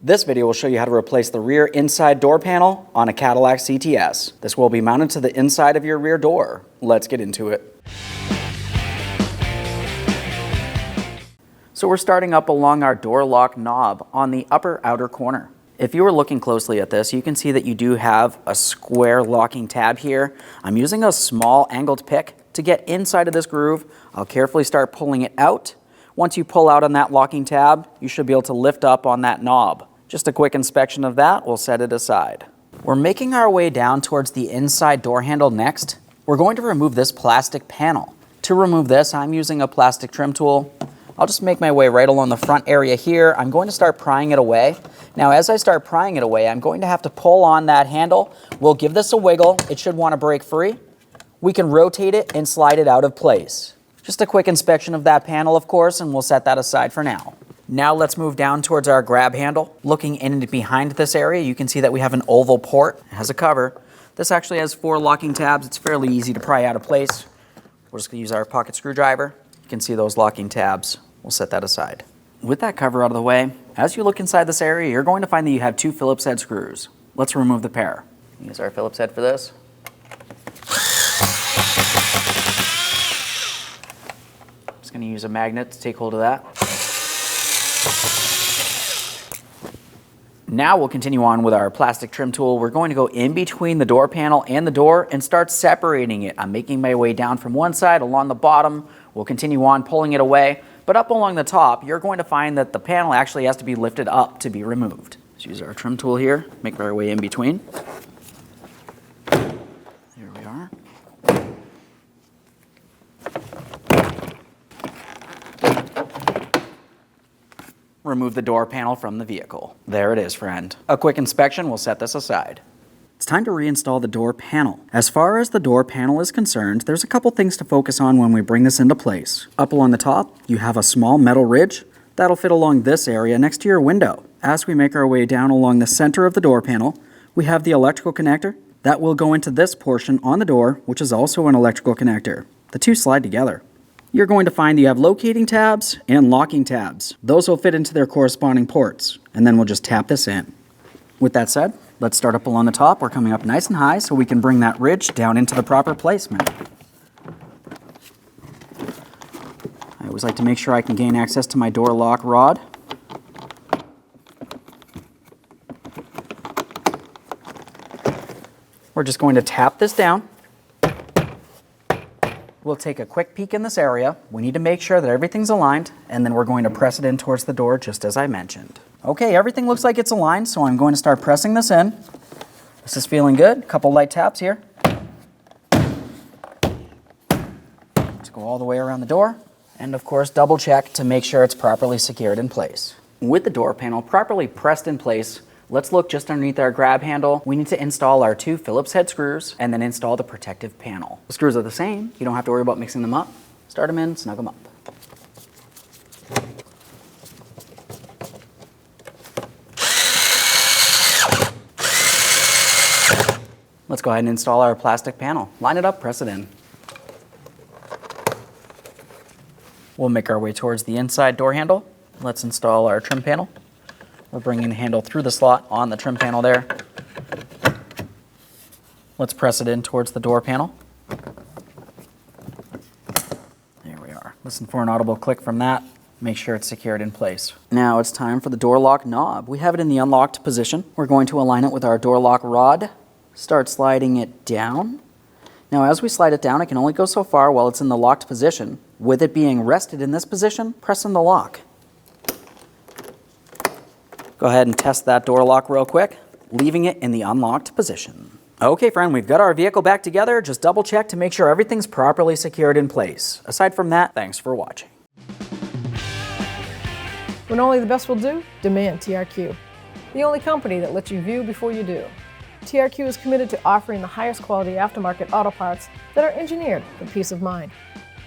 This video will show you how to replace the rear inside door panel on a Cadillac CTS. This will be mounted to the inside of your rear door. Let's get into it. So we're starting up along our door lock knob on the upper outer corner. If you were looking closely at this, you can see that you do have a square locking tab here. I'm using a small angled pick to get inside of this groove. I'll carefully start pulling it out. Once you pull out on that locking tab, you should be able to lift up on that knob. Just a quick inspection of that, we'll set it aside. We're making our way down towards the inside door handle next. We're going to remove this plastic panel. To remove this, I'm using a plastic trim tool. I'll just make my way right along the front area here. I'm going to start prying it away. Now, as I start prying it away, I'm going to have to pull on that handle. We'll give this a wiggle. It should want to break free. We can rotate it and slide it out of place. Just a quick inspection of that panel, of course, and we'll set that aside for now. Now let's move down towards our grab handle. Looking in and behind this area, you can see that we have an oval port. It has a cover. This actually has 4 locking tabs. It's fairly easy to pry out of place. We're just going to use our pocket screwdriver. You can see those locking tabs. We'll set that aside. With that cover out of the way, as you look inside this area, you're going to find that you have 2 Phillips head screws. Let's remove the pair. Use our Phillips head for this. Just going to use a magnet to take hold of that. Now we'll continue on with our plastic trim tool. We're going to go in between the door panel and the door and start separating it. I'm making my way down from one side along the bottom. We'll continue on pulling it away. But up along the top, you're going to find that the panel actually has to be lifted up to be removed. Let's use our trim tool here, make our way in between. There we are. Remove the door panel from the vehicle. There it is, friend. A quick inspection will set this aside. It's time to reinstall the door panel. As far as the door panel is concerned, there's a couple things to focus on when we bring this into place. Up along the top, you have a small metal ridge that'll fit along this area next to your window. As we make our way down along the center of the door panel, we have the electrical connector that will go into this portion on the door, which is also an electrical connector. The two slide together. You're going to find you have locating tabs and locking tabs. Those will fit into their corresponding ports, and then we'll just tap this in. With that said, let's start up along the top. We're coming up nice and high so we can bring that ridge down into the proper placement. I always like to make sure I can gain access to my door lock rod. We're just going to tap this down. We'll take a quick peek in this area. We need to make sure that everything's aligned, and then we're going to press it in towards the door just as I mentioned. Okay, everything looks like it's aligned, so I'm going to start pressing this in. This is feeling good. A couple light taps here. Let's go all the way around the door, and of course double check to make sure it's properly secured in place. With the door panel properly pressed in place, let's look just underneath our grab handle. We need to install our 2 Phillips head screws and then install the protective panel. The screws are the same. You don't have to worry about mixing them up. Start them in, snug them up. Let's go ahead and install our plastic panel. Line it up, press it in. We'll make our way towards the inside door handle. Let's install our trim panel. We're bringing the handle through the slot on the trim panel there. Let's press it in towards the door panel. There we are. Listen for an audible click from that. Make sure it's secured in place. Now it's time for the door lock knob. We have it in the unlocked position. We're going to align it with our door lock rod. Start sliding it down. Now as we slide it down, it can only go so far while it's in the locked position. With it being rested in this position, press in the lock. Go ahead and test that door lock real quick, leaving it in the unlocked position. Okay, friend, we've got our vehicle back together. Just double check to make sure everything's properly secured in place. Aside from that, thanks for watching. When only the best will do, demand TRQ. The only company that lets you view before you do. TRQ is committed to offering the highest quality aftermarket auto parts that are engineered for peace of mind.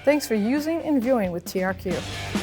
Thanks for using and viewing with TRQ.